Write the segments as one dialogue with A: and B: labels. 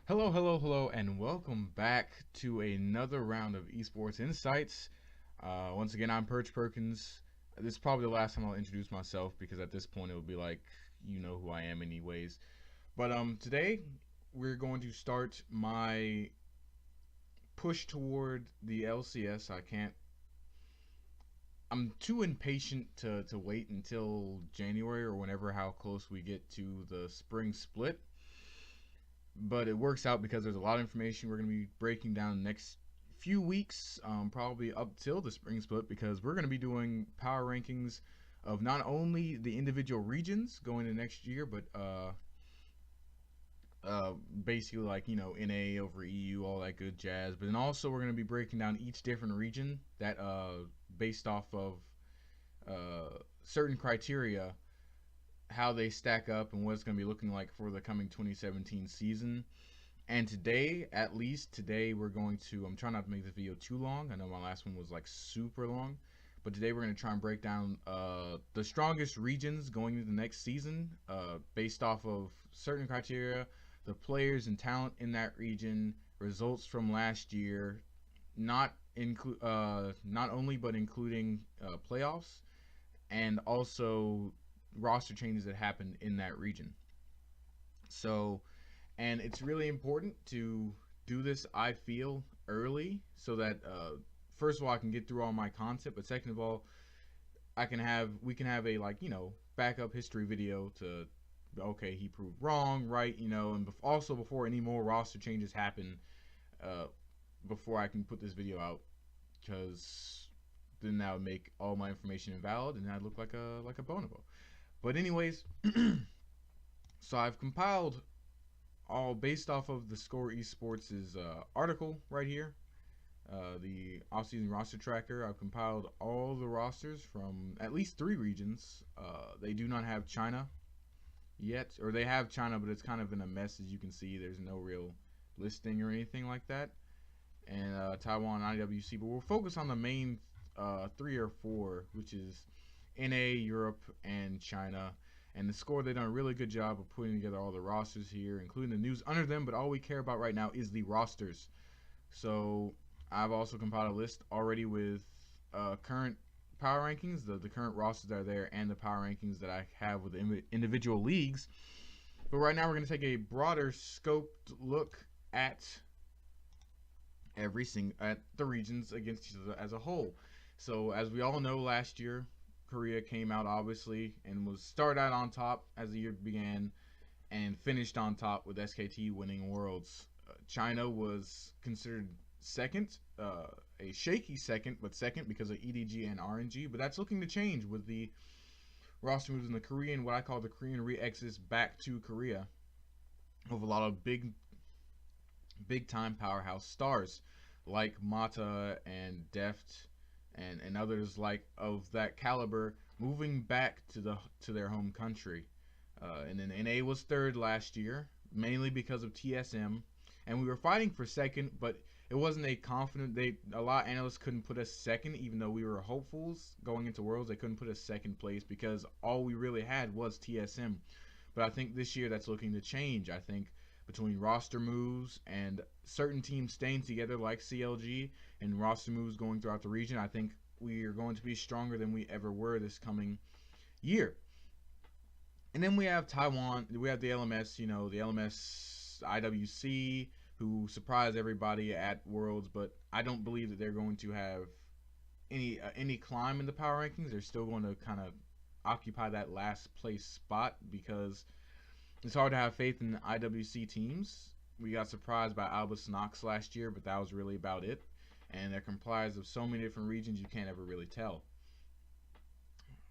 A: Hello, hello, hello, and welcome back to another round of Esports Insights. Once again, I'm Perch Perkins. This is probably the last time I'll introduce myself because at this point it will be like you know who I am anyways. But today we're going to start my push toward the LCS. I'm too impatient to wait until January or whenever how close we get to the spring split, but it works out because there's a lot of information we're going to be breaking down the next few weeks, probably up till the spring split, because we're going to be doing power rankings of not only the individual regions going into next year, but basically like NA over EU, all that good jazz. But then also we're going to be breaking down each different region that based off of certain criteria, how they stack up and what it's going to be looking like for the coming 2017 season. And today, at least today, we're going to. I'm trying not to make this video too long. I know my last one was like super long, but today we're going to try and break down the strongest regions going into the next season, based off of certain criteria, the players and talent in that region, results from last year, not only but including playoffs, and also roster changes that happened in that region. So, and it's really important to do this, I feel, early so that first of all I can get through all my content, but second of all we can have a backup history video to okay, he proved wrong, right, and also before any more roster changes happen, uh, before I can put this video out, because then that would make all my information invalid and I'd look like a bonobo. But anyways, so I've compiled all based off of the Score Esports' article right here, the offseason roster tracker. I've compiled all the rosters from at least 3 regions. They do not have China yet, or they have China, but it's kind of in a mess. As you can see, there's no real listing or anything like that. And Taiwan, IWC, but we'll focus on the main 3 or 4, which is NA, Europe, and China. And the Score, they've done a really good job of putting together all the rosters here, including the news under them, but all we care about right now is the rosters. So I've also compiled a list already with current power rankings, the current rosters that are there, and the power rankings that I have with the individual leagues. But right now we're going to take a broader scoped look at at the regions against each other as a whole. So as we all know, last year Korea came out obviously and was started out on top as the year began and finished on top with SKT winning Worlds. China was considered second, a shaky second, but second because of EDG and RNG. But that's looking to change with the roster moves in the Korean, what I call the Korean re-exits back to Korea, with a lot of big time powerhouse stars like Mata and Deft and others like of that caliber moving back to their home country. And then NA was third last year, mainly because of TSM, and we were fighting for second, but it wasn't a confident. A lot of analysts couldn't put us second, even though we were hopefuls going into Worlds. They couldn't put us second place because all we really had was TSM. But I think this year that's looking to change. I think between roster moves and certain teams staying together like CLG and roster moves going throughout the region, I think we are going to be stronger than we ever were this coming year. And then we have Taiwan. We have the LMS, the LMS IWC, who surprised everybody at Worlds, but I don't believe that they're going to have any climb in the power rankings. They're still going to kind of occupy that last place spot because it's hard to have faith in the IWC teams. We got surprised by Albus Nox last year, but that was really about it. And they're comprised of so many different regions you can't ever really tell.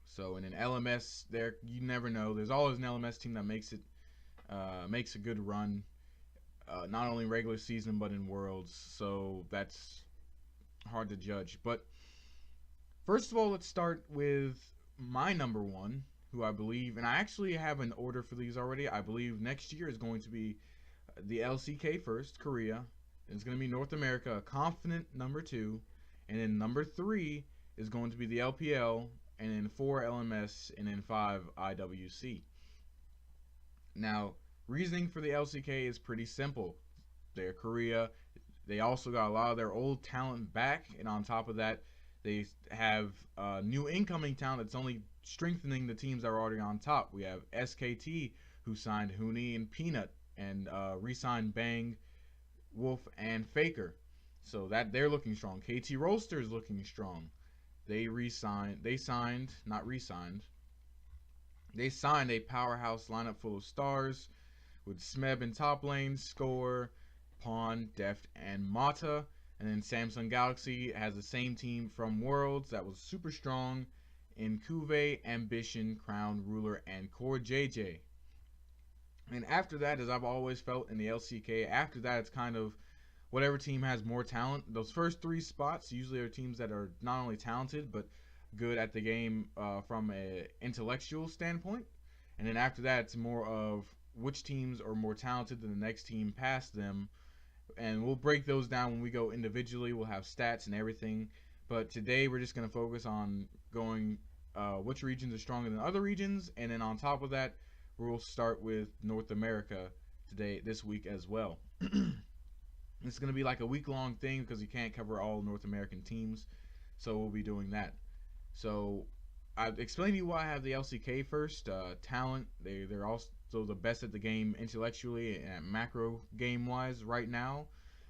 A: So in an LMS, there you never know. There's always an LMS team that makes a good run, not only regular season but in Worlds. So that's hard to judge. But first of all, let's start with my number 1, who I believe, and I actually have an order for these already. I believe next year is going to be the LCK first, Korea. It's going to be North America, a confident number 2, and then number 3 is going to be the LPL, and then 4 LMS, and then 5 IWC. Now, reasoning for the LCK is pretty simple. Their Korea, they also got a lot of their old talent back, and on top of that, they have new incoming talent that's only strengthening the teams that are already on top. We have SKT, who signed Huni and Peanut, and re-signed Bang, Wolf, and Faker. So that they're looking strong. KT Roaster is looking strong. Not re-signed. They signed a powerhouse lineup full of stars with Smeb in top lane, Score, Pawn, Deft, and Mata. And then Samsung Galaxy has the same team from Worlds that was super strong in Kuve, Ambition, Crown, Ruler, and Core JJ. And after that, as I've always felt in the LCK, after that it's kind of whatever team has more talent. Those first 3 spots usually are teams that are not only talented, but good at the game from an intellectual standpoint. And then after that, it's more of which teams are more talented than the next team past them. And we'll break those down when we go individually. We'll have stats and everything. But today we're just going to focus on going which regions are stronger than other regions. And then on top of that, we'll start with North America this week as well. It's going to be like a week-long thing because you can't cover all North American teams. So we'll be doing that. So I've explained to you why I have the LCK first. Talent, they're also the best at the game intellectually and macro game-wise right now.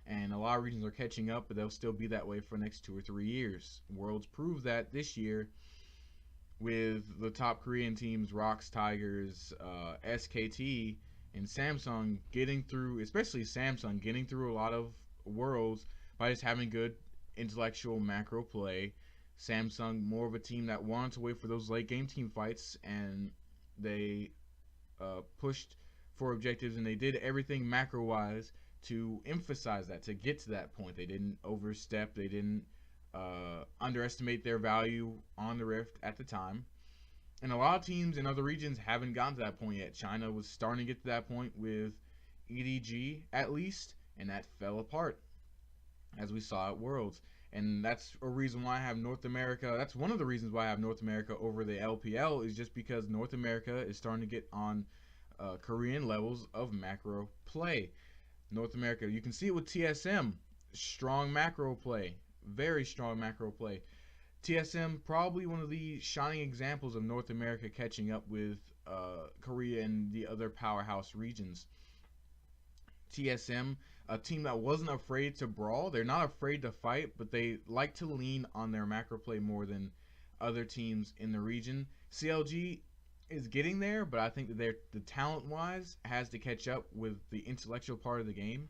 A: And a lot of regions are catching up, but they'll still be that way for the next 2 or 3 years. Worlds proved that this year with the top Korean teams, Rox, Tigers, SKT, and Samsung getting through, especially Samsung, getting through a lot of Worlds by just having good intellectual macro play. Samsung, more of a team that wanted to wait for those late game team fights, and they pushed for objectives, and they did everything macro wise to emphasize that, to get to that point. They didn't overstep, they didn't underestimate their value on the Rift at the time. And a lot of teams in other regions haven't gotten to that point yet. China was starting to get to that point with EDG at least, and that fell apart as we saw at Worlds. And that's a reason why I have North America. That's one of the reasons why I have North America over the LPL, is just because North America is starting to get on Korean levels of macro play. North America, you can see it with TSM. Strong macro play. Very strong macro play. TSM, probably one of the shining examples of North America catching up with Korea and the other powerhouse regions. TSM, a team that wasn't afraid to brawl. They're not afraid to fight, but they like to lean on their macro play more than other teams in the region. CLG is getting there, but I think that the talent-wise has to catch up with the intellectual part of the game.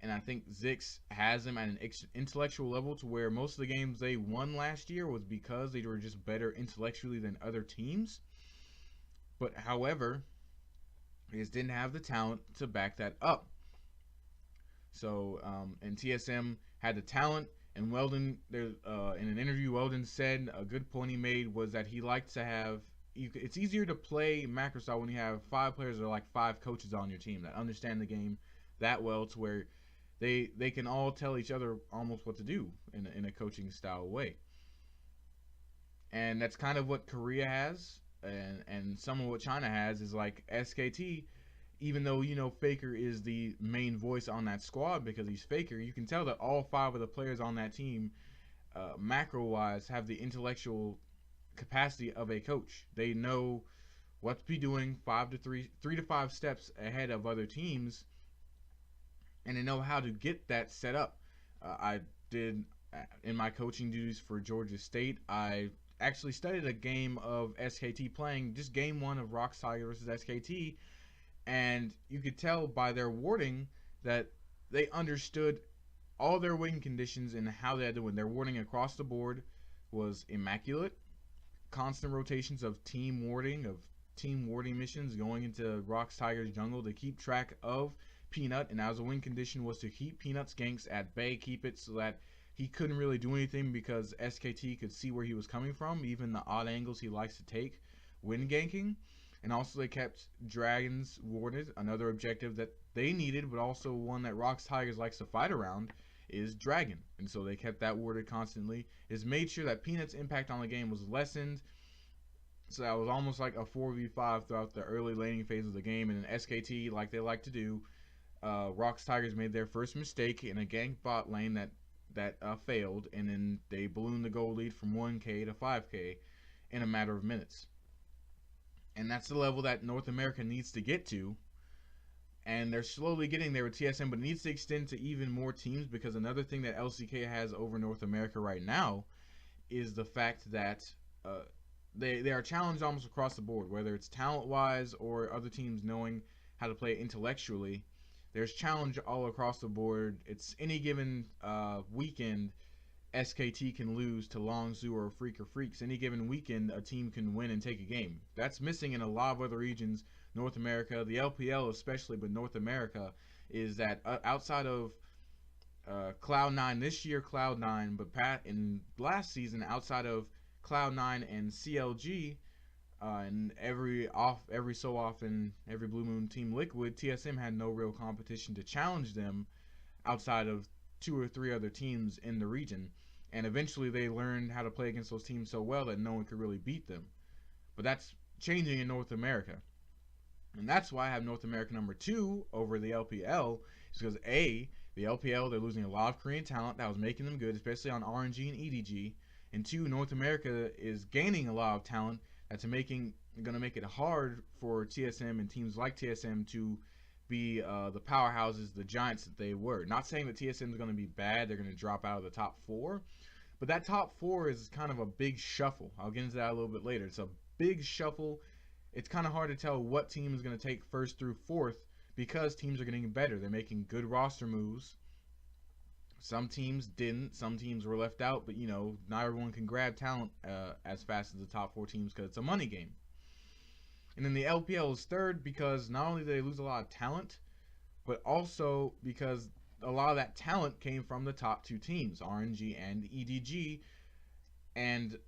A: And I think Zix has them at an intellectual level to where most of the games they won last year was because they were just better intellectually than other teams. But however, they just didn't have the talent to back that up. So, and TSM had the talent, and Weldon, in an interview, Weldon said a good point he made was that he liked to have, it's easier to play macro style when you have 5 players or like 5 coaches on your team that understand the game that well, to where they can all tell each other almost what to do in a coaching style way. And that's kind of what Korea has, and some of what China has is like SKT. Even though, you know, Faker is the main voice on that squad because he's Faker, you can tell that all 5 of the players on that team, macro-wise, have the intellectual capacity of a coach. They know what to be doing 3 to 5 steps ahead of other teams, and they know how to get that set up. I did, in my coaching duties for Georgia State, I actually studied a game of SKT playing, just game 1 of Rox Saga versus SKT, and you could tell by their warding that they understood all their win conditions and how they had to win. Their warding across the board was immaculate. Constant rotations of team warding missions going into Rox Tiger's jungle to keep track of Peanut, and as a win condition was to keep Peanut's ganks at bay, keep it so that he couldn't really do anything because SKT could see where he was coming from, even the odd angles he likes to take when ganking. And also they kept Dragons warded, another objective that they needed, but also one that Rox Tigers likes to fight around is Dragon. And so they kept that warded constantly. It's made sure that Peanut's impact on the game was lessened. So that was almost like a 4v5 throughout the early laning phase of the game. And in SKT, like they like to do, Rocks Tigers made their first mistake in a gank bot lane that failed, and then they ballooned the goal lead from 1K to 5K in a matter of minutes. And that's the level that North America needs to get to. And they're slowly getting there with TSM, but it needs to extend to even more teams, because another thing that LCK has over North America right now is the fact that they are challenged almost across the board, whether it's talent-wise or other teams knowing how to play it intellectually. There's challenge all across the board. It's any given weekend, SKT can lose to Longzhu or Freaks. Any given weekend, a team can win and take a game. That's missing in a lot of other regions. North America, the LPL especially, but North America, is that outside of Cloud9 this year, Cloud9, but in last season, outside of Cloud9 and CLG, and every so often, every Blue Moon Team Liquid, TSM had no real competition to challenge them outside of 2 or 3 other teams in the region. And eventually they learned how to play against those teams so well that no one could really beat them. But that's changing in North America. And that's why I have North America number 2 over the LPL, is because A, the LPL, they're losing a lot of Korean talent that was making them good, especially on RNG and EDG. And 2, North America is gaining a lot of talent that's going to make it hard for TSM and teams like TSM to be the powerhouses, the giants that they were. Not saying that TSM is going to be bad, they're going to drop out of the top 4, but that top 4 is kind of a big shuffle. I'll get into that a little bit later. It's a big shuffle. It's kind of hard to tell what team is going to take 1st through 4th, because teams are getting better. They're making good roster moves. Some teams didn't. Some teams were left out, but not everyone can grab talent as fast as the top 4 teams, because it's a money game. And then the LPL is 3rd because not only did they lose a lot of talent, but also because a lot of that talent came from the top 2 teams, RNG and EDG. And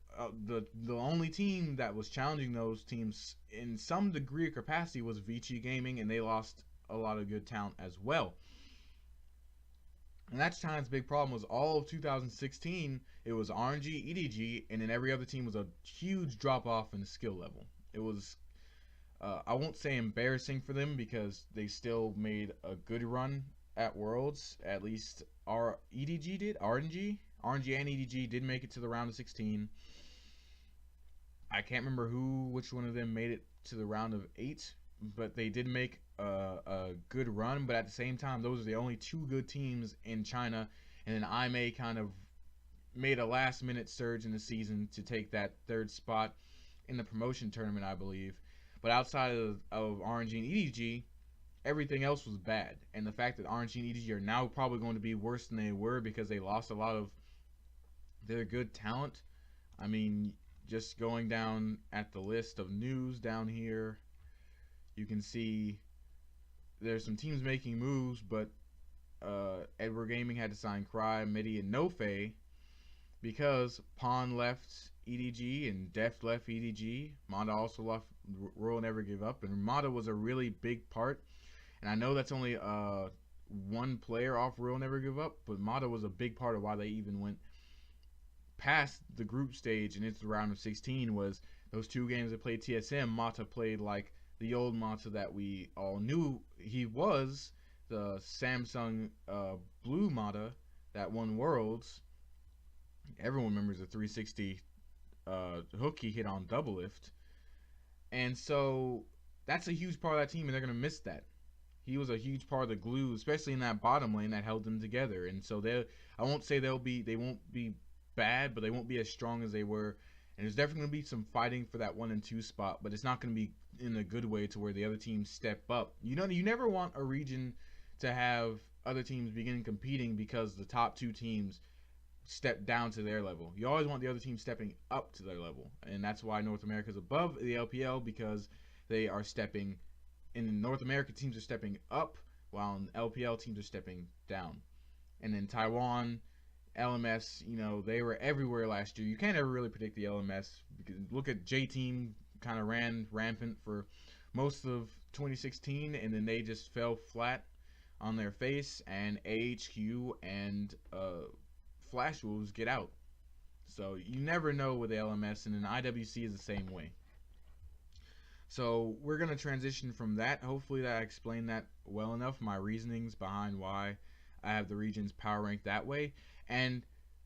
A: the only team that was challenging those teams in some degree or capacity was Vici Gaming, and they lost a lot of good talent as well. And that's China's big problem. Was all of 2016, it was RNG, EDG, and then every other team was a huge drop off in the skill level. It was, I won't say embarrassing for them, because they still made a good run at Worlds. At least our EDG did. RNG and EDG did make it to the round of 16. I can't remember which one of them made it to the round of 8, but they did make a good run. But at the same time, those are the only 2 good teams in China, and then IMA kind of made a last-minute surge in the season to take that 3rd spot in the promotion tournament, I believe. But outside of RNG and EDG, everything else was bad. And the fact that RNG and EDG are now probably going to be worse than they were because they lost a lot of their good talent. I mean, just going down at the list of news down here, you can see there's some teams making moves, but Edward Gaming had to sign Cry, Midi, and Nofe because Pawn left EDG and Deft left EDG. Mata also left Royal Never Give Up, and Mata was a really big part. And I know that's only one player off Royal Never Give Up, but Mata was a big part of why they even went past the group stage and into the round of 16. Was those 2 games that played TSM, Mata played like the old Mata that we all knew he was, the Samsung Blue Mata that won Worlds. Everyone remembers the 360 hook he hit on Double Lift. And so that's a huge part of that team, and they're going to miss that. He was a huge part of the glue, especially in that bottom lane, that held them together. And so I won't say they won't be bad, but they won't be as strong as they were. And there's definitely going to be some fighting for that 1 and 2 spot, but it's not going to be in a good way to where the other teams step up. You never want a region to have other teams begin competing because the top 2 teams step down to their level. You always want the other team stepping up to their level. And that's why North America is above the LPL, because they are stepping, in North America teams are stepping up, while in LPL teams are stepping down. And in Taiwan, LMS, they were everywhere last year. You can't ever really predict the LMS. Look at J-Team, kind of ran rampant for most of 2016, and then they just fell flat on their face, and AHQ and Flash Wolves get out. So you never know with the LMS, and then IWC is the same way. So we're going to transition from that. Hopefully that I explained that well enough, my reasonings behind why I have the regions power ranked that way. And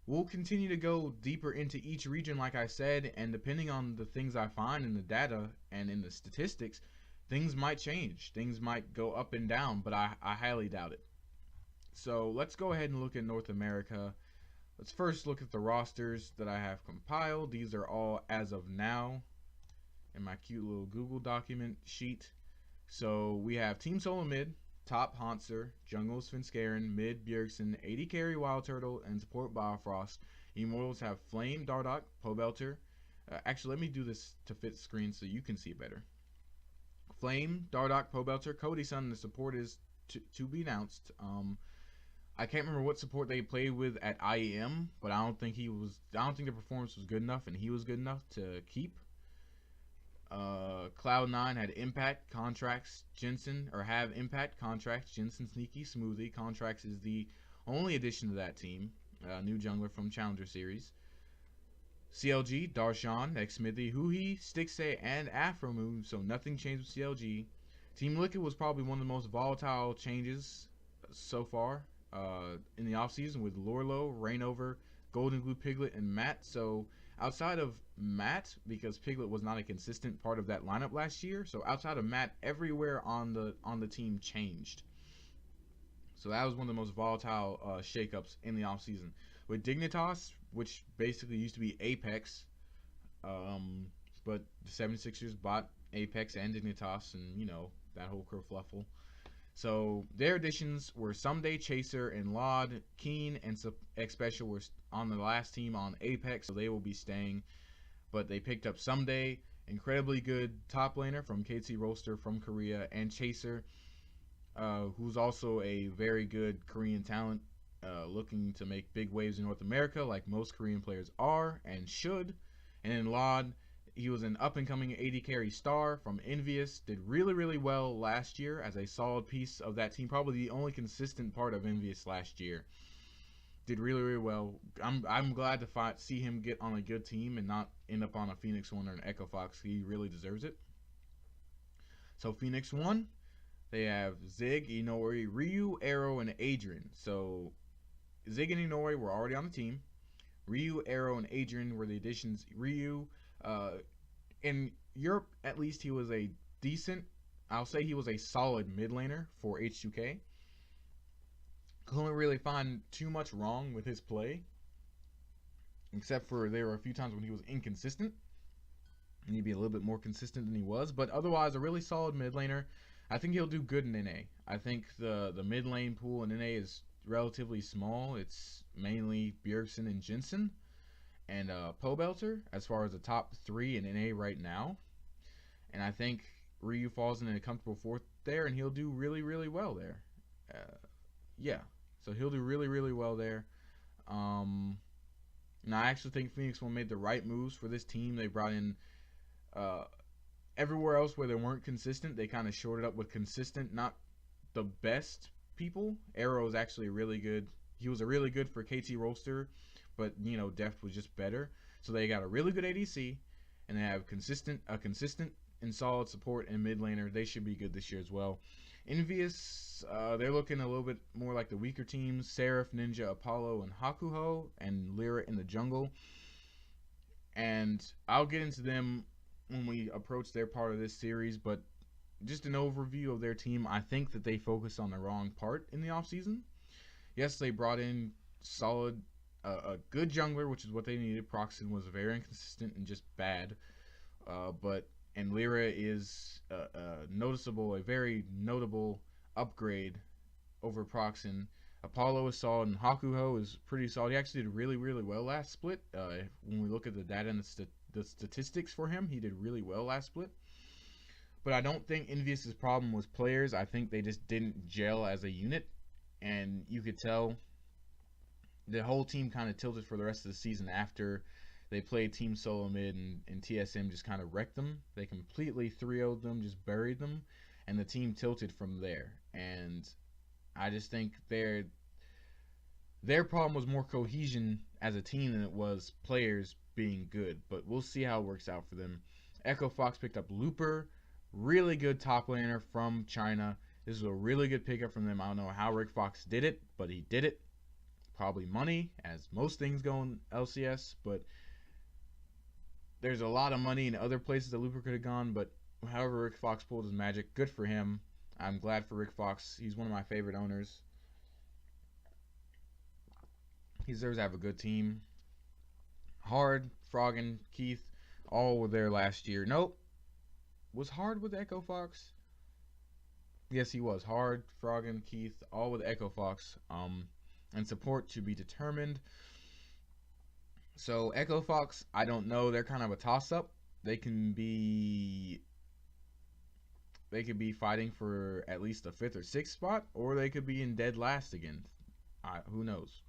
A: we'll continue to go deeper into each region, like I said, and depending on the things I find in the data and in the statistics, things might change. Things might go up and down, but I highly doubt it. So let's go ahead and look at North America. Let's first look at the rosters that I have compiled. These are all as of now in my cute little Google document sheet. So we have Team Solo Mid, top Hanser, jungle Svenskeren, mid Bjergsen, AD carry Wild Turtle, and support Biofrost. Immortals have Flame, Dardoch, Pobelter. Actually, let me do this to fit screen so you can see better. Flame, Dardoch, Pobelter, Cody Sun. The support is to be announced. I can't remember what support they played with at IEM, but I don't think the performance was good enough, and he was good enough to keep. Cloud9 had Impact, Contracts, Jensen, or have Impact, Contracts, Jensen, Sneaky, Smoothie. Contracts is the only addition to that team, new jungler from Challenger Series. CLG, Darshan, Xsmithy, Huhi, Stixay, and Afromoon, so nothing changed with CLG. Team Liquid was probably one of the most volatile changes so far in the offseason with Lorlo, Rainover, Golden Glue, Piglet, and Matt. So outside of Matt, because Piglet was not a consistent part of that lineup last year, so outside of Matt, everywhere on the team changed. So that was one of the most volatile shakeups in the offseason. With Dignitas, which basically used to be Apex, but the 76ers bought Apex and Dignitas, and you know that whole kerfluffle. So their additions were Someday, Chaser, and Laud. Keen and X Special were on the last team on Apex, so they will be staying. But they picked up Someday, incredibly good top laner from KT Roaster from Korea, and Chaser, who's also a very good Korean talent, looking to make big waves in North America, like most Korean players are and should. And then Laud, he was an up-and-coming AD carry star from Envious, did really, really well last year as a solid piece of that team, probably the only consistent part of Envious last year. Did really, really well. I'm glad to see him get on a good team and not end up on a Phoenix One or an Echo Fox. He really deserves it. So Phoenix One, they have Zig, Inori, Ryu, Arrow, and Adrian. So Zig and Inori were already on the team. Ryu, Arrow, and Adrian were the additions. Ryu, in Europe, at least, he was a decent, I'll say he was a solid mid laner for H2K. Couldn't really find too much wrong with his play, except for there were a few times when he was inconsistent. And he'd be a little bit more consistent than he was, but otherwise a really solid mid laner. I think he'll do good in NA. I think the mid lane pool in NA is relatively small. It's mainly Bjergsen and Jensen and Pobelter as far as the top 3 in NA right now. And I think Ryu falls in a comfortable 4th there, and he'll do really, really well there. Yeah, so he'll do really, really well there. And I actually think Phoenix One made the right moves for this team. They brought in everywhere else where they weren't consistent, they kind of shorted up with consistent, not the best people. Arrow is actually really good. He was a really good for KT Roaster, but you know, depth was just better. So they got a really good ADC, and they have a consistent and solid support and mid laner. They should be good this year as well. Envious, they're looking a little bit more like the weaker teams: Seraph, Ninja, Apollo, and Hakuho, and Lyra in the jungle. And I'll get into them when we approach their part of this series, but just an overview of their team. I think that they focused on the wrong part in the offseason. Yes, they brought in solid, a good jungler, which is what they needed. Proxen was very inconsistent and just bad. And Lyra is a very notable upgrade over Proxen. Apollo is solid, and Hakuho is pretty solid. He actually did really, really well last split. When we look at the data and the statistics for him, he did really well last split. But I don't think Envious's problem was players. I think they just didn't gel as a unit, and you could tell the whole team kind of tilted for the rest of the season after they played Team Solo Mid, and TSM just kind of wrecked them. They completely 3-0'd them, just buried them, and the team tilted from there. And I just think their problem was more cohesion as a team than it was players being good. But we'll see how it works out for them. Echo Fox picked up Looper, Really good top laner from China. This is a really good pickup from them. I don't know how Rick Fox did it, but he did it. Probably money, as most things go in LCS, but there's a lot of money in other places that Looper could have gone, but however Rick Fox pulled his magic, good for him. I'm glad for Rick Fox. He's one of my favorite owners. He deserves to have a good team. Hard, Froggen, Keith, all were there last year. Nope. Was Hard with Echo Fox? Yes, he was. Hard, Froggen, Keith, all with Echo Fox. And support to be determined. So Echo Fox, I don't know. They're kind of a toss-up. They could be fighting for at least the 5th or 6th spot, or they could be in dead last again. Who knows?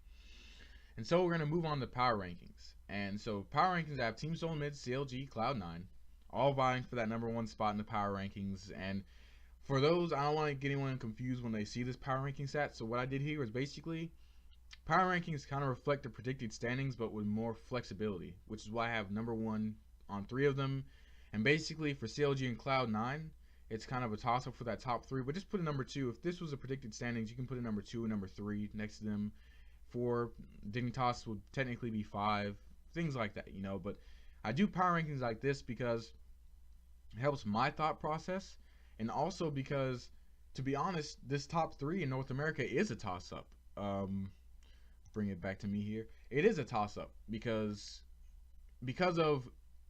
A: And so we're going to move on to power rankings. And so power rankings, I have Team Soul Mid, CLG, Cloud9, all vying for that #1 spot in the power rankings. And for those, I don't want to get anyone confused when they see this power ranking stat. So what I did here was basically power rankings kind of reflect the predicted standings, but with more flexibility, which is why I have #1 on 3 of them. And basically for CLG and Cloud9, it's kind of a toss-up for that top 3, but just put a #2. If this was a predicted standings, you can put a #2 and #3 next to them. 4, Dignitas would technically be 5, things like that, you know. But I do power rankings like this because it helps my thought process, and also because, to be honest, this top 3 in North America is a toss-up. Bring it back to me here. It is a toss-up because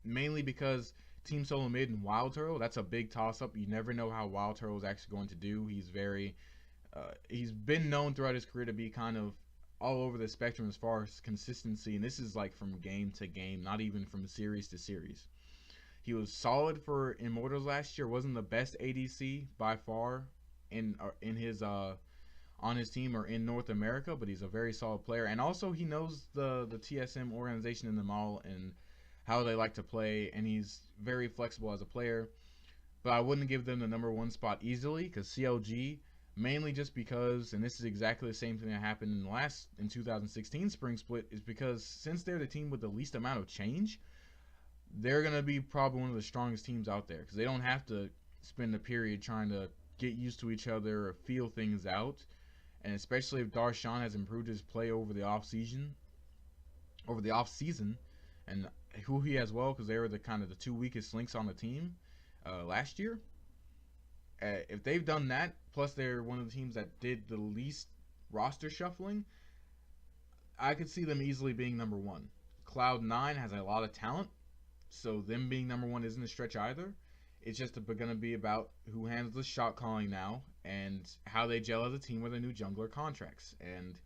A: mainly because Team Solo Mid and Wild Turtle, that's a big toss-up. You never know how Wild Turtle is actually going to do. He's been known throughout his career to be kind of all over the spectrum as far as consistency, and this is like from game to game, not even from series to series. He was solid for Immortals last year. Wasn't the best ADC by far in his on his team or in North America, but he's a very solid player. And also he knows the TSM organization and the model and how they like to play, and he's very flexible as a player. But I wouldn't give them the #1 spot easily, because CLG, mainly just because, and this is exactly the same thing that happened in 2016 Spring Split, is because since they're the team with the least amount of change, they're going to be probably one of the strongest teams out there, because they don't have to spend a period trying to get used to each other or feel things out. And especially if Darshan has improved his play over the off season, and who he as well, because they were the kind of the 2 weakest links on the team last year. If they've done that, plus they're one of the teams that did the least roster shuffling, I could see them easily being #1. Cloud9 has a lot of talent, so them being #1 isn't a stretch either. It's just going to be about who handles the shot calling now and how they gel as a team with their new jungler contracts. And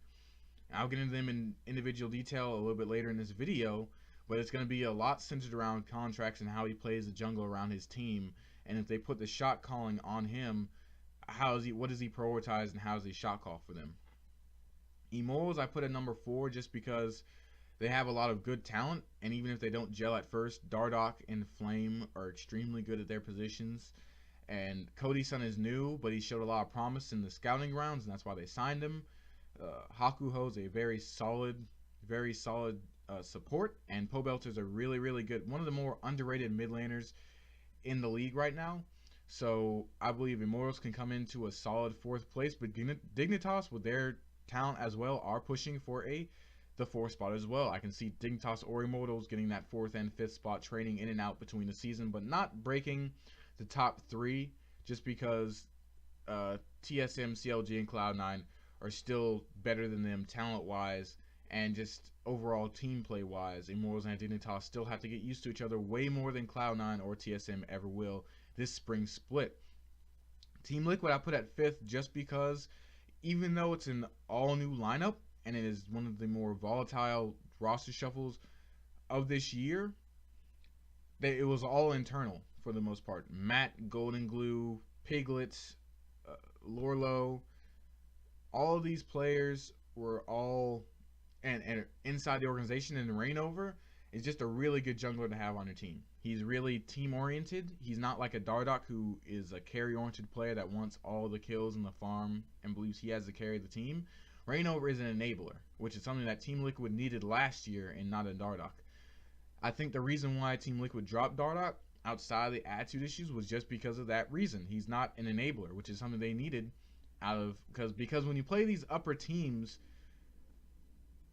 A: I'll get into them in individual detail a little bit later in this video, but it's going to be a lot centered around contracts and how he plays the jungler around his team. And if they put the shot calling on him, what does he prioritize and how does he shot call for them? Immortals, I put at #4 just because they have a lot of good talent, and even if they don't gel at first, Dardoch and Flame are extremely good at their positions. And Cody's son is new, but he showed a lot of promise in the scouting rounds, and that's why they signed him. Hakuho is a very solid support, and Pobelter's a really, really good, one of the more underrated mid laners in the league right now. So I believe Immortals can come into a solid 4th place, but Dignitas, with their talent as well, are pushing for the 4th spot as well. I can see Dignitas or Immortals getting that 4th and 5th spot, trading in and out between the season, but not breaking the top 3, just because TSM, CLG, and Cloud9 are still better than them talent-wise, and just overall team play-wise. Immortals and Dignitas still have to get used to each other way more than Cloud9 or TSM ever will this spring split. Team Liquid I put at 5th just because, even though it's an all-new lineup, and it is one of the more volatile roster shuffles of this year, it was all internal for the most part. Matt, Golden Glue, Piglet, Lorlo, all of these players were all and inside the organization, and Reignover is just a really good jungler to have on your team. He's really team-oriented. He's not like a Dardoch, who is a carry-oriented player that wants all the kills in the farm and believes he has to carry the team. Reignover is an enabler, which is something that Team Liquid needed last year and not a Dardoch. I think the reason why Team Liquid dropped Dardoch outside of the attitude issues was just because of that reason. He's not an enabler, which is something they needed out of because when you play these upper teams,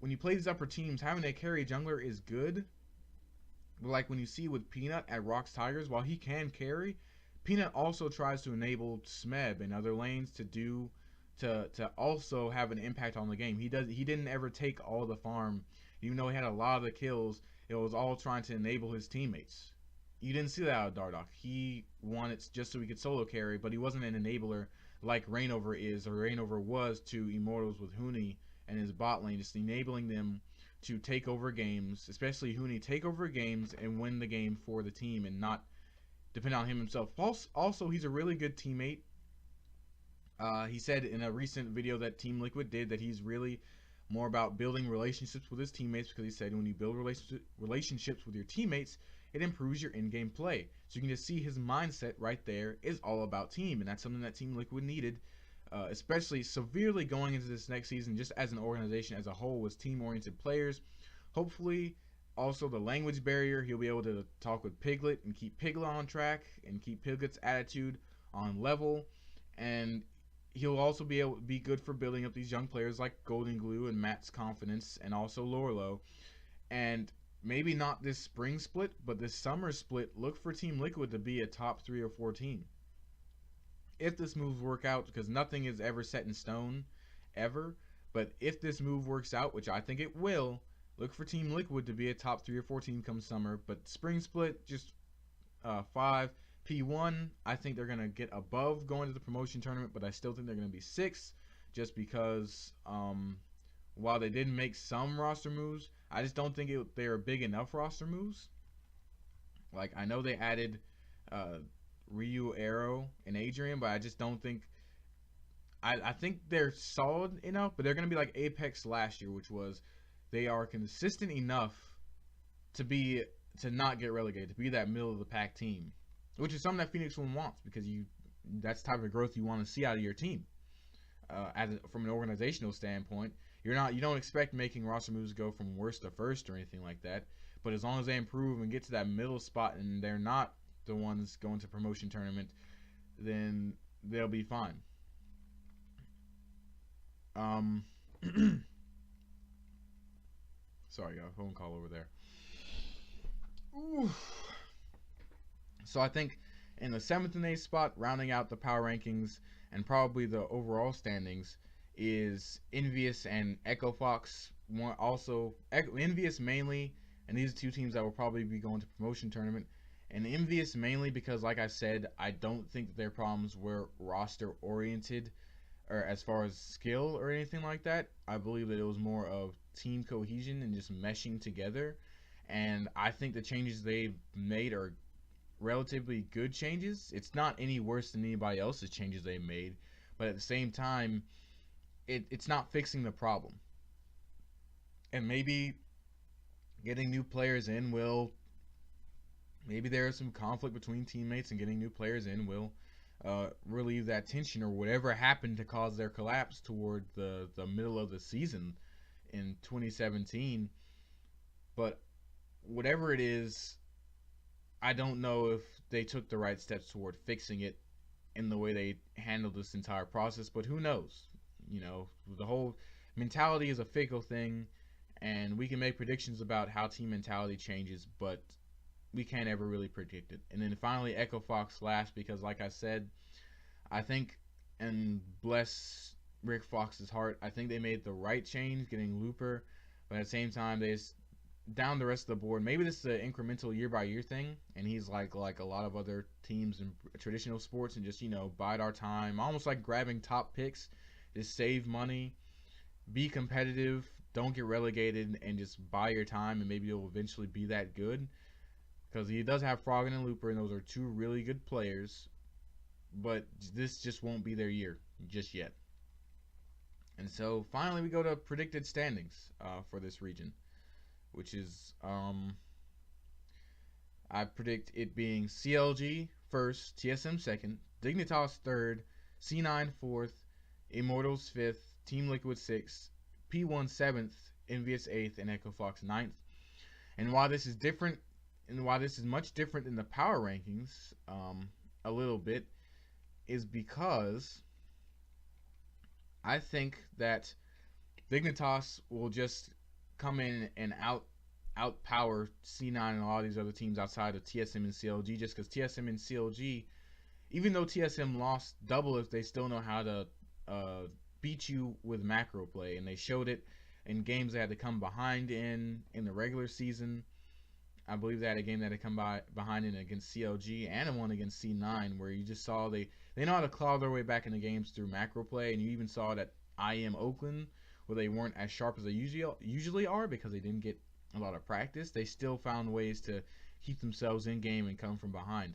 A: having a carry jungler is good. But like when you see with Peanut at Rocks Tigers, while he can carry, Peanut also tries to enable Smeb and other lanes to also have an impact on the game. He didn't ever take all the farm, even though he had a lot of the kills. It was all trying to enable his teammates. You didn't see that out of Dardoch. He won it just so he could solo carry, but he wasn't an enabler like Reignover is, or Reignover was to Immortals with Huni and his bot lane, just enabling them to take over games, especially Huni, take over games and win the game for the team and not depend on him himself. Also, he's a really good teammate. He said in a recent video that Team Liquid did that he's really more about building relationships with his teammates, because he said when you build relationships with your teammates, it improves your in-game play. So you can just see his mindset right there is all about team, and that's something that Team Liquid needed, especially severely going into this next season, just as an organization as a whole, was team-oriented players. Hopefully, also the language barrier, he'll be able to talk with Piglet and keep Piglet on track and keep Piglet's attitude on level, and he'll also be good for building up these young players like Golden Glue and Matt's confidence, and also Lorelo. And maybe not this spring split, but this summer split, look for Team Liquid to be a top 3 or 4 team. If this moves work out, because nothing is ever set in stone, ever, but if this move works out, which I think it will, look for Team Liquid to be a top 3 or 4 team come summer. But spring split, just 5. P1, I think they're going to get above going to the promotion tournament, but I still think they're going to be 6, just because while they didn't make some roster moves, I just don't think they're big enough roster moves. Like, I know they added Ryu, Arrow, and Adrian, but I just don't think... I think they're solid enough, but they're going to be like Apex last year, which was they are consistent enough to not get relegated, to be that middle-of-the-pack team. Which is something that Phoenix One wants, because that's the type of growth you want to see out of your team. From an organizational standpoint, you don't expect making roster moves go from worst to first or anything like that. But as long as they improve and get to that middle spot and they're not the ones going to promotion tournament, then they'll be fine. Sorry, got a phone call over there. Oof. So I think in the 7th and 8th spot, rounding out the power rankings and probably the overall standings, is Envious and Echo Fox. Also, Envious mainly, and these are 2 teams that will probably be going to promotion tournament. And Envious mainly because, like I said, I don't think their problems were roster oriented or as far as skill or anything like that. I believe that it was more of team cohesion and just meshing together. And I think the changes they've made are relatively good changes. It's not any worse than anybody else's changes they made, but at the same time, it's not fixing the problem. And maybe getting new players in will, maybe there is some conflict between teammates, and getting new players in will relieve that tension or whatever happened to cause their collapse toward the middle of the season in 2017. But whatever it is, I don't know if they took the right steps toward fixing it in the way they handled this entire process, but who knows? You know, the whole mentality is a fickle thing, and we can make predictions about how team mentality changes, but we can't ever really predict it. And then finally, Echo Fox last, because like I said, I think, and bless Rick Fox's heart, I think they made the right change getting Looper, but at the same time, they just down the rest of the board. Maybe this is an incremental year-by-year thing, and he's like a lot of other teams in traditional sports, and just, you know, bide our time, almost like grabbing top picks, just save money, be competitive, don't get relegated, and just buy your time, and maybe you'll eventually be that good. Because he does have Froggen and Looper, and those are 2 really good players, but this just won't be their year just yet. And so finally we go to predicted standings for this region, which is I predict it being CLG first, TSM second, Dignitas third, C9 fourth, Immortals fifth, Team Liquid sixth, P1 seventh, Envious eighth, and Echo Fox ninth. And while this is different and why this is much different than the power rankings, a little bit, is because I think that Dignitas will just come in and outpower C9 and all these other teams outside of TSM and CLG, just because TSM and CLG, even though TSM lost double, if they still know how to beat you with macro play, and they showed it in games they had to come behind in the regular season. I believe they had a game that had come behind in against CLG and one against C9, where you just saw they know how to claw their way back in the games through macro play, and you even saw that IM Oakland, where they weren't as sharp as they usually are because they didn't get a lot of practice, they still found ways to keep themselves in game and come from behind.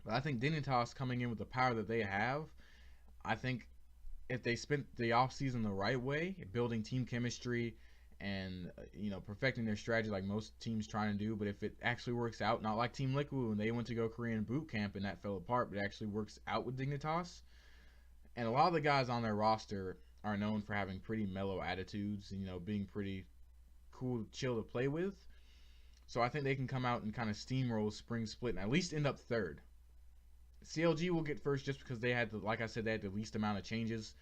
A: But I think Dignitas coming in with the power that they have, I think if they spent the offseason the right way, building team chemistry and perfecting their strategy like most teams trying to do, but if it actually works out, not like Team Liquid when they went to go Korean boot camp and that fell apart, but it actually works out with Dignitas. And a lot of the guys on their roster are known for having pretty mellow attitudes, being pretty cool, chill to play with. So I think they can come out and kind of steamroll spring split and at least end up third. CLG will get first just because they had, like I said, they had the least amount of changes.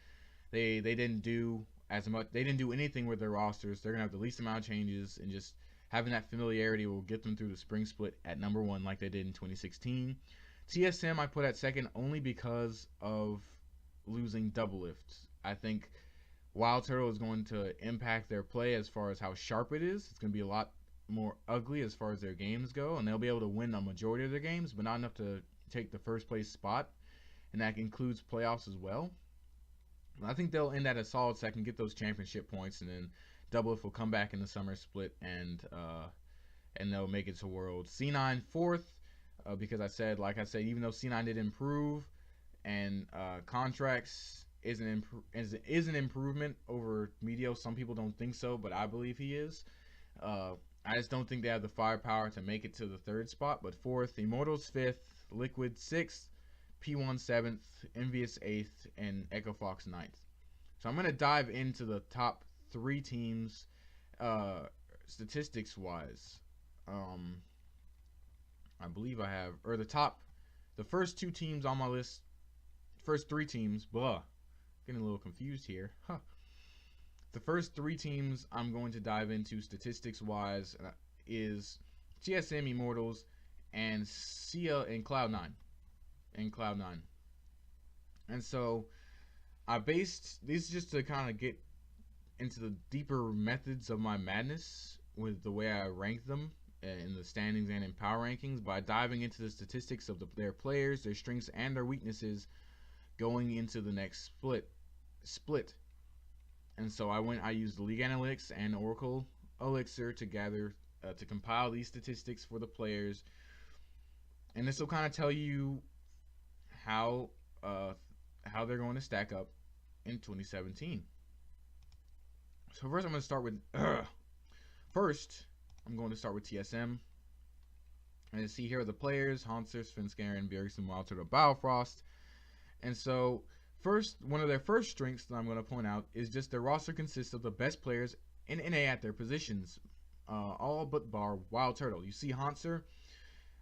A: They didn't do as much. They didn't do anything with their rosters. They're gonna have the least amount of changes, and just having that familiarity will get them through the spring split at number 1, like they did in 2016. TSM I put at second only because of losing double lift. I think Wild Turtle is going to impact their play as far as how sharp it is. It's going to be a lot more ugly as far as their games go, and they'll be able to win a majority of their games, but not enough to take the first place spot, and that includes playoffs as well. I think they'll end at a solid second, get those championship points, and then Double If will come back in the summer split and they'll make it to Worlds. C9 fourth, because like I said, even though C9 did improve and Contracts is an improvement over Medio. Some people don't think so, but I believe he is. I just don't think they have the firepower to make it to the third spot. But fourth, Immortals fifth, Liquid sixth, P1 seventh, Envious eighth, and Echo Fox ninth. So I'm going to dive into the top 3 teams statistics wise. I believe I have, or the first 2 teams on my list, first 3 teams, getting a little confused here. The first 3 teams I'm going to dive into statistics wise is TSM, Immortals, and Cloud9. And so I based these just to kind of get into the deeper methods of my madness with the way I rank them in the standings and in power rankings by diving into the statistics of their players, their strengths, and their weaknesses going into the next split. And so I used the League Analytics and Oracle Elixir together to compile these statistics for the players, and this will kind of tell you how they're going to stack up in 2017. So first, I'm going to start with TSM. And see here are the players: Hanser, Svenskaren, Bjergsen, Wildturtle, Biofrost. And so one of their first strengths that I'm going to point out is just their roster consists of the best players in NA at their positions, all but bar Wild Turtle. You see Hanser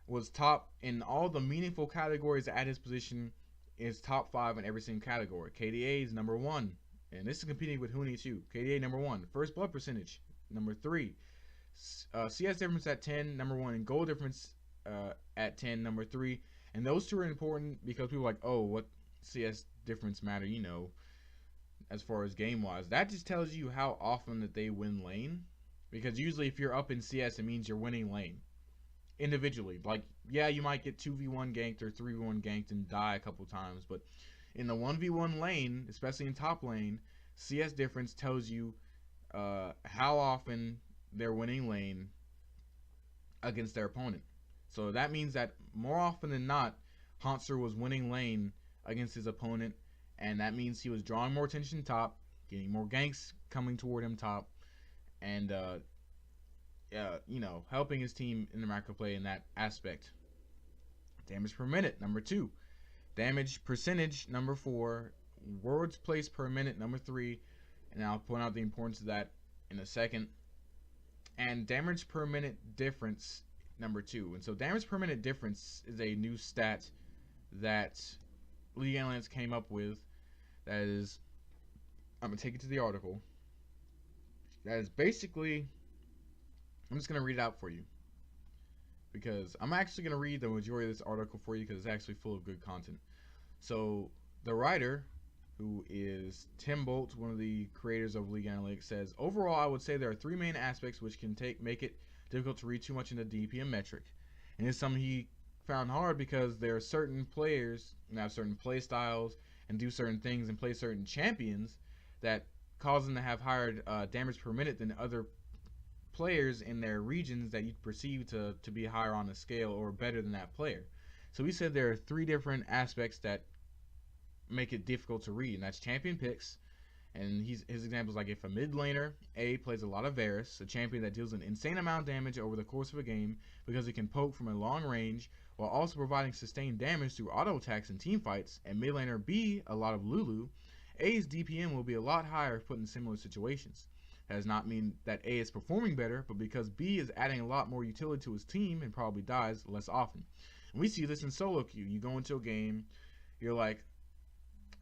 A: was top in all the meaningful categories at his position, is top 5 in every single category. KDA is number 1, and this is competing with Huni too. KDA number 1, first blood percentage number 3, CS difference at 10 number 1, and goal difference at 10 number 3. And those 2 are important because people are like, oh, what CS difference matter, as far as game wise. That just tells you how often that they win lane, because usually if you're up in CS, it means you're winning lane individually. Like, yeah, you might get 2v1 ganked or 3v1 ganked and die a couple times, but in the 1v1 lane, especially in top lane, CS difference tells you how often they're winning lane against their opponent. So that means that more often than not, Hanser was winning lane against his opponent, and that means he was drawing more attention top, getting more ganks coming toward him top, and helping his team in the macro play in that aspect. Damage per minute, number 2. Damage percentage, number 4. Words placed per minute, number 3. And I'll point out the importance of that in a second. And damage per minute difference, number 2. And so damage per minute difference is a new stat that League Analytics came up with. That is, I'm going to take it to the article. That is basically, I'm just going to read it out for you, because I'm actually going to read the majority of this article for you because it's actually full of good content. So the writer, who is Tim Bolt, one of the creators of League Analytics, says, overall, I would say there are 3 main aspects which can make it difficult to read too much into DPM metric. And it's something he found hard because there are certain players and have certain play styles and do certain things and play certain champions that cause them to have higher damage per minute than other players in their regions that you perceive to be higher on the scale or better than that player. So he said there are 3 different aspects that make it difficult to read, and that's champion picks. And his examples, like if a mid laner A plays a lot of Varus, a champion that deals an insane amount of damage over the course of a game because it can poke from a long range while also providing sustained damage through auto attacks and team fights, and mid laner B a lot of Lulu, A's DPM will be a lot higher if put in similar situations. That does not mean that A is performing better, but because B is adding a lot more utility to his team and probably dies less often. And we see this in solo queue. You go into a game, you're like,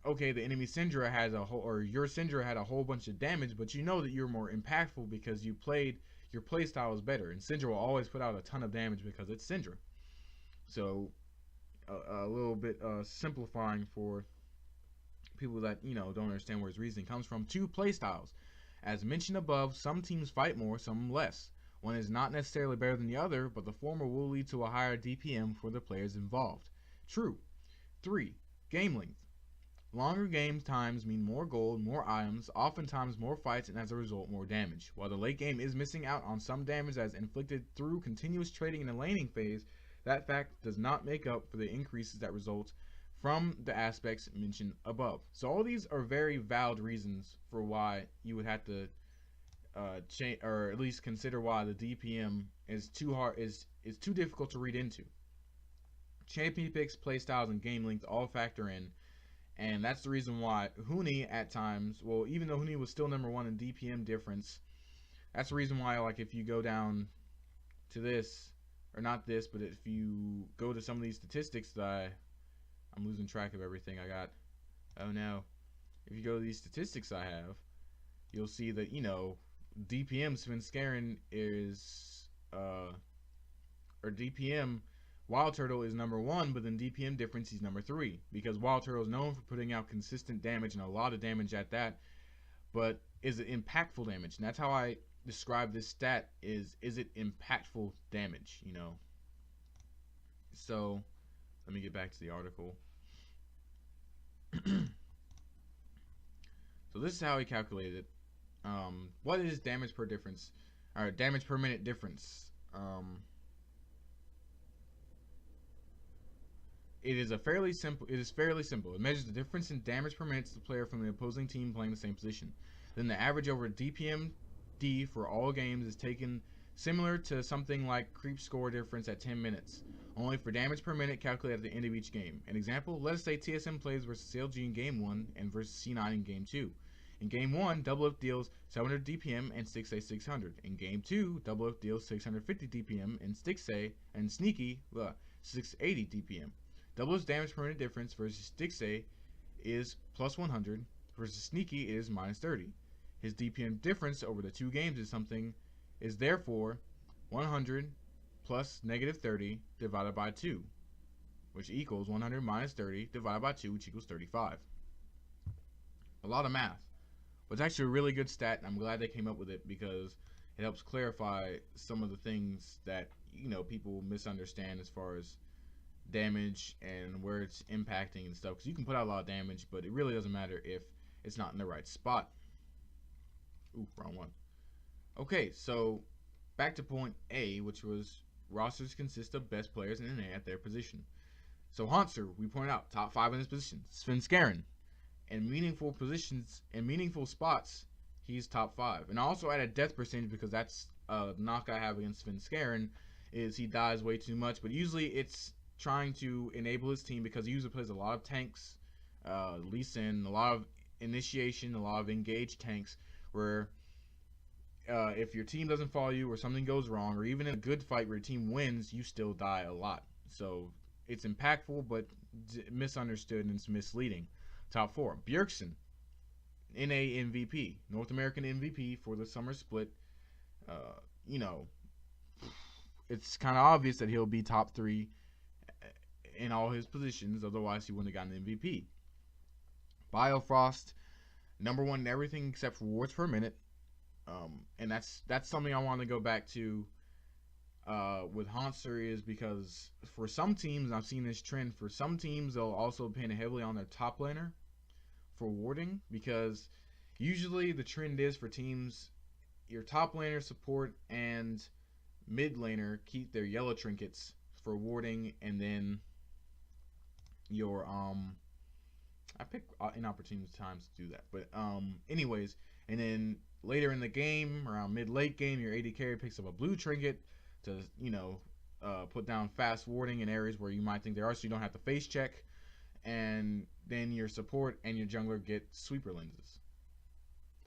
A: okay, the enemy Syndra has your Syndra had a whole bunch of damage, but you know that you're more impactful because your play style is better, and Syndra will always put out a ton of damage because it's Syndra. So a little bit simplifying for people that don't understand where his reasoning comes from. 2 play styles. As mentioned above, some teams fight more, some less. One is not necessarily better than the other, but the former will lead to a higher DPM for the players involved. True. 3. Game length. Longer game times mean more gold, more items, oftentimes more fights, and as a result, more damage. While the late game is missing out on some damage that is inflicted through continuous trading in the laning phase, that fact does not make up for the increases that result from the aspects mentioned above. So all these are very valid reasons for why you would have to change, or at least consider why the DPM is too difficult to read into. Champion picks, playstyles, and game length all factor in. And that's the reason why Huni at times, well, even though Huni was still number 1 in DPM difference, that's the reason why, like, if you go down to this, or not this, but if you go to some of these statistics that I'm losing track of everything I got. Oh no. If you go to these statistics I have, you'll see that, DPM Svenskeren is, or DPM Wild Turtle is number 1, but then DPM difference he's number 3, because Wild Turtle is known for putting out consistent damage and a lot of damage at that, but is it impactful damage? And that's how I describe this stat, is it impactful damage, So let me get back to the article. So this is how he calculated it. What is damage per difference, or damage per minute difference? It is fairly simple. It measures the difference in damage per minute to the player from the opposing team playing the same position. Then the average over DPM D for all games is taken similar to something like creep score difference at 10 minutes, only for damage per minute calculated at the end of each game. An example, let us say TSM plays versus CLG in Game 1 and versus C9 in Game 2. In Game 1, Double F deals 700 DPM and Stixay 600. In Game 2, Double F deals 650 DPM and Stixay and Sneaky 680 DPM. Double F's damage per minute difference versus Stixay is plus 100, versus Sneaky is minus 30. His DPM difference over the 2 games is therefore 100 plus negative 30 divided by 2, which equals 100 minus 30 divided by 2, which equals 35. A lot of math. But it's actually a really good stat, and I'm glad they came up with it because it helps clarify some of the things that people misunderstand as far as damage and where it's impacting and stuff, because you can put out a lot of damage, but it really doesn't matter if it's not in the right spot. Ooh, wrong one. Okay, so back to point A, which was rosters consist of best players in NA at their position. So Hauntzer, we pointed out, top 5 in his position. Svenskeren, in meaningful positions, in meaningful spots, he's top 5. And I also added death percentage because that's a knock I have against Svenskeren, is he dies way too much, but usually it's trying to enable his team because he usually plays a lot of tanks, Lee Sin, a lot of initiation, a lot of engaged tanks, where if your team doesn't follow you or something goes wrong, or even in a good fight where your team wins, you still die a lot. So it's impactful, but misunderstood and it's misleading. Top 4. Bjergsen, NA MVP, North American MVP for the summer split. You know, it's kind of obvious that he'll be top 3 in all his positions. Otherwise, he wouldn't have gotten the MVP. Biofrost, number 1 in everything except for wards per minute. And that's something I want to go back to with Hanser, is because for some teams, I've seen this trend, for some teams they'll also pin heavily on their top laner for warding, because usually the trend is for teams, your top laner, support, and mid laner keep their yellow trinkets for warding, and then your I pick inopportune times to do that, but anyways, and then later in the game, around mid-late game, your AD carry picks up a blue trinket to, put down fast warding in areas where you might think there are, so you don't have to face check. And then your support and your jungler get sweeper lenses.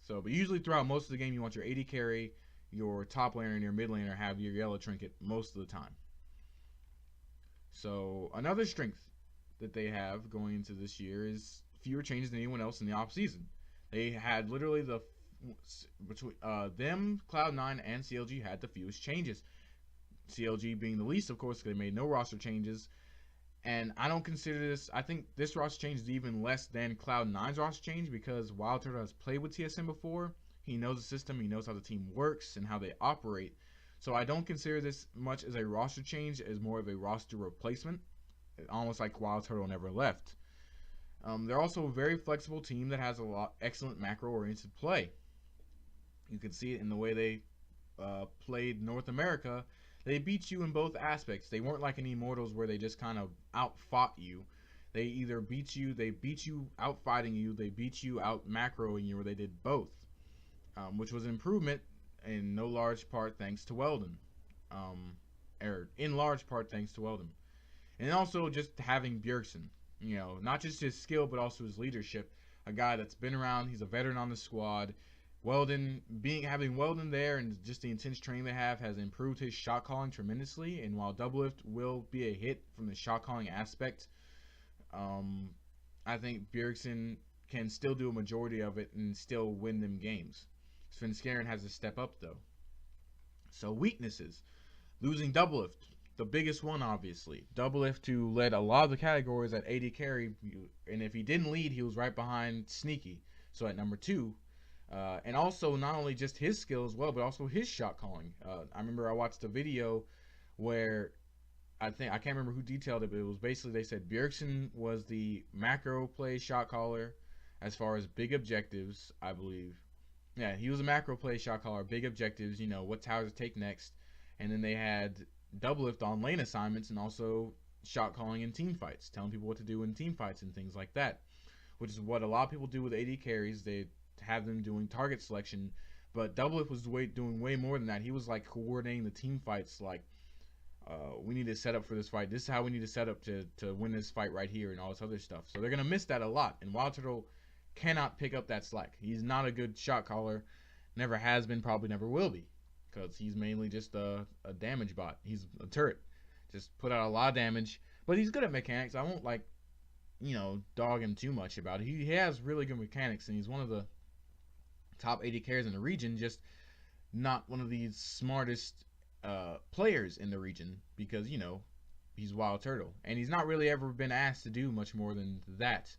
A: So, but usually throughout most of the game, you want your AD carry, your top laner, and your mid laner have your yellow trinket most of the time. So, another strength that they have going into this year is fewer changes than anyone else in the off-season. They had literally between them, Cloud9, and CLG had the fewest changes. CLG being the least, of course, because they made no roster changes. And I don't consider this, I think this roster change is even less than Cloud9's roster change, because WildTurtle has played with TSM before. He knows the system, he knows how the team works and how they operate. So I don't consider this much as a roster change, as more of a roster replacement, almost like WildTurtle never left. They're also a very flexible team that has excellent macro-oriented play. You can see it in the way they played North America. They beat you in both aspects. They weren't like an Immortals where they just kind of out-fought you. They either beat you out-fighting you, they beat you out macroing you, or they did both. Which was an improvement in no large part thanks to Weldon. In large part thanks to Weldon. And also just having Bjergsen. Not just his skill, but also his leadership. A guy that's been around, he's a veteran on the squad. Having Weldon there and just the intense training they have has improved his shot calling tremendously. And while Doublelift will be a hit from the shot calling aspect, I think Bjergsen can still do a majority of it and still win them games. Svenskeren has to step up though. So weaknesses. Losing Doublelift, the biggest one obviously. Doublelift, who led a lot of the categories at AD carry, and if he didn't lead, he was right behind Sneaky. So at number 2. And also not only just his skill as well, but also his shot calling. I remember I watched a video where I can't remember who detailed it, but it was basically they said Bjergsen was the macro play shot caller as far as big objectives, I believe. Yeah, he was a macro play shot caller, big objectives, what towers to take next. And then they had Doublelift on lane assignments and also shot calling in team fights, telling people what to do in team fights and things like that, which is what a lot of people do with AD carries. They have them doing target selection, but Doublelift was doing way more than that. He was like coordinating the team fights, like we need to set up for this fight. This is how we need to set up to win this fight right here and all this other stuff. So they're going to miss that a lot, and WildTurtle cannot pick up that slack. He's not a good shot caller, never has been, probably never will be, because he's mainly just a damage bot. He's a turret, just put out a lot of damage, but he's good at mechanics. I won't dog him too much about it. He has really good mechanics, and he's one of the top 80 carries in the region, just not one of these smartest players in the region, because he's WildTurtle, and he's not really ever been asked to do much more than that.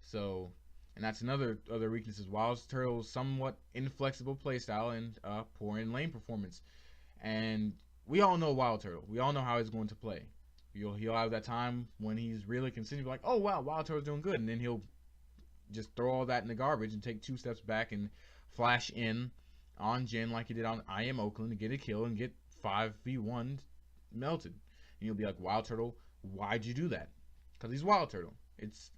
A: So, and that's other weaknesses. WildTurtle's somewhat inflexible playstyle and poor in lane performance, and we all know WildTurtle. We all know how he's going to play. He'll have that time when he's really consistent, like, oh wow, WildTurtle's doing good, and then he'll just throw all that in the garbage and take 2 steps back and flash in on Jin like he did on I Am Oakland to get a kill and get 5v1 melted. And you'll be like, WildTurtle, why'd you do that? Because he's WildTurtle.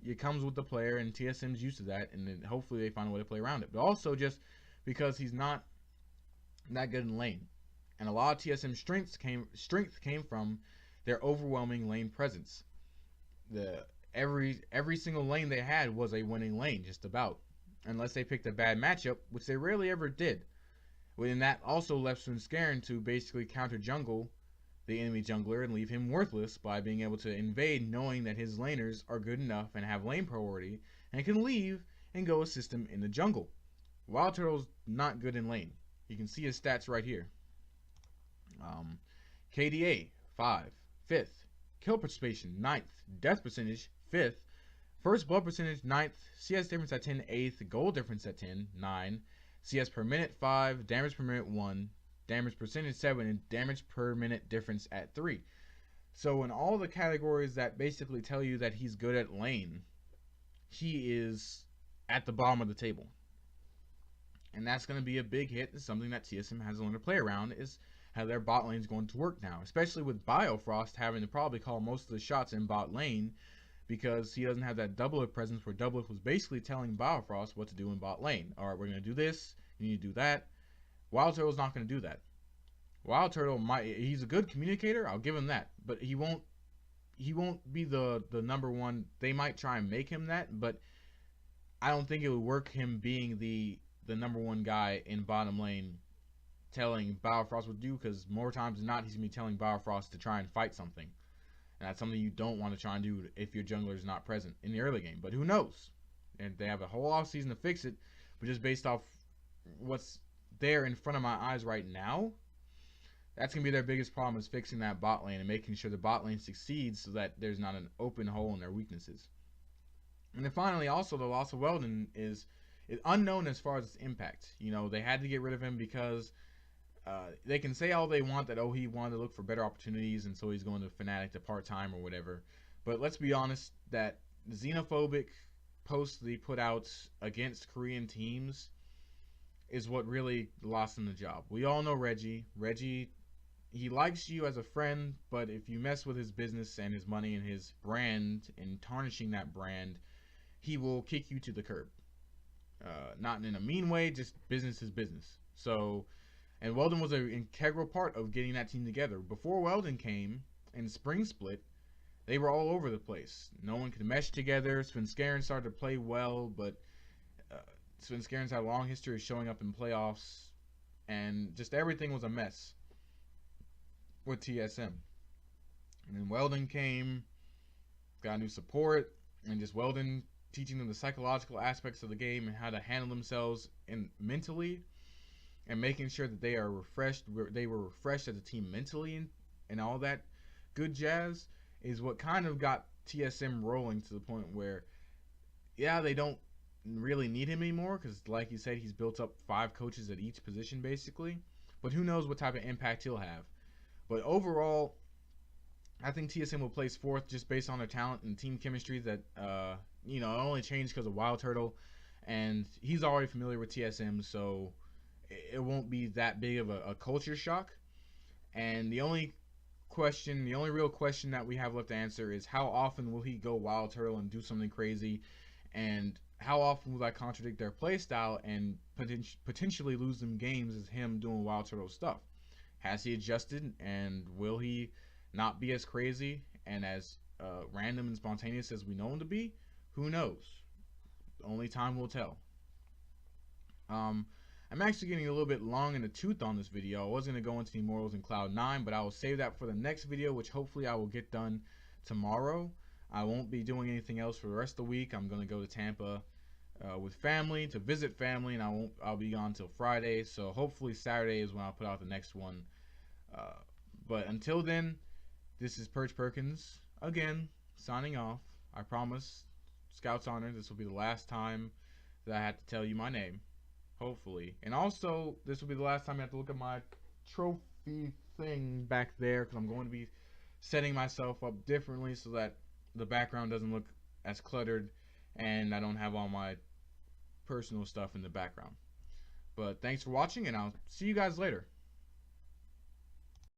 A: It comes with the player, and TSM's used to that, and then hopefully they find a way to play around it. But also just because he's not that good in lane. And a lot of TSM's strength came from their overwhelming lane presence. Every single lane they had was a winning lane, just about, unless they picked a bad matchup, which they rarely ever did. And that also left Svenskeren to basically counter jungle the enemy jungler and leave him worthless by being able to invade knowing that his laners are good enough and have lane priority and can leave and go assist him in the jungle. Wild Turtle's not good in lane. You can see his stats right here. KDA 5, 5th, kill participation 9th, death percentage 5th, first blood percentage 9th, CS difference at 10 8th, gold difference at 10 9, CS per minute 5, damage per minute 1, damage percentage 7, and damage per minute difference at 3. So in all the categories that basically tell you that he's good at lane, he is at the bottom of the table. And that's going to be a big hit. It's something that TSM has to learn to play around, is how their bot lane is going to work now, especially with Biofrost having to probably call most of the shots in bot lane, because he doesn't have that Doublelift presence where Doublelift was basically telling Biofrost what to do in bot lane. Alright, we're going to do this, you need to do that. Wild Turtle's not going to do that. Wild Turtle he's a good communicator, I'll give him that, but he won't be the number one. They might try and make him that, but I don't think it would work him being the number one guy in bottom lane telling Biofrost what to do, because more times than not he's going to be telling Biofrost to try and fight something. And that's something you don't want to try and do if your jungler is not present in the early game. But who knows? And they have a whole off season to fix it, but just based off what's there in front of my eyes right now, that's going to be their biggest problem, is fixing that bot lane and making sure the bot lane succeeds so that there's not an open hole in their weaknesses. And then finally, also, the loss of Weldon is unknown as far as its impact. You know, they had to get rid of him because they can say all they want that, oh, he wanted to look for better opportunities and so he's going to Fnatic to part-time or whatever. But let's be honest, that xenophobic post they put out against Korean teams is what really lost him the job. We all know Reggie. Reggie, he likes you as a friend, but if you mess with his business and his money and his brand and tarnishing that brand, he will kick you to the curb. Not in a mean way, just business is business. So, and Weldon was an integral part of getting that team together. Before Weldon came in Spring Split, they were all over the place. No one could mesh together. Svenskeren started to play well, but Svenskeren's had a long history of showing up in playoffs, and just everything was a mess with TSM. And then Weldon came, got new support, and just Weldon teaching them the psychological aspects of the game and how to handle themselves mentally, and making sure that they are refreshed. They were refreshed as a team mentally and all that good jazz is what kind of got TSM rolling to the point where, yeah, they don't really need him anymore because, like you said, he's built up 5 coaches at each position basically. But who knows what type of impact he'll have. But overall, I think TSM will place 4th just based on their talent and team chemistry that, you know, it only changed because of Wild Turtle. And he's already familiar with TSM, so it won't be that big of a culture shock. And the only real question that we have left to answer is how often will he go Wild Turtle and do something crazy, and how often will that contradict their play style and potentially lose them games as him doing Wild Turtle stuff. Has he adjusted, and will he not be as crazy and as random and spontaneous as we know him to be? Who knows? Only time will tell. I'm actually getting a little bit long in the tooth on this video. I was going to go into the Immortals in Cloud9, but I will save that for the next video, which hopefully I will get done tomorrow. I won't be doing anything else for the rest of the week. I'm going to go to Tampa with family, to visit family, and I'll be gone till Friday. So hopefully Saturday is when I'll put out the next one. But until then, this is Perch Perkins, again, signing off. I promise, Scout's Honor, this will be the last time that I have to tell you my name. Hopefully. And also, this will be the last time I have to look at my trophy thing back there, because I'm going to be setting myself up differently so that the background doesn't look as cluttered and I don't have all my personal stuff in the background. But thanks for watching, and I'll see you guys later.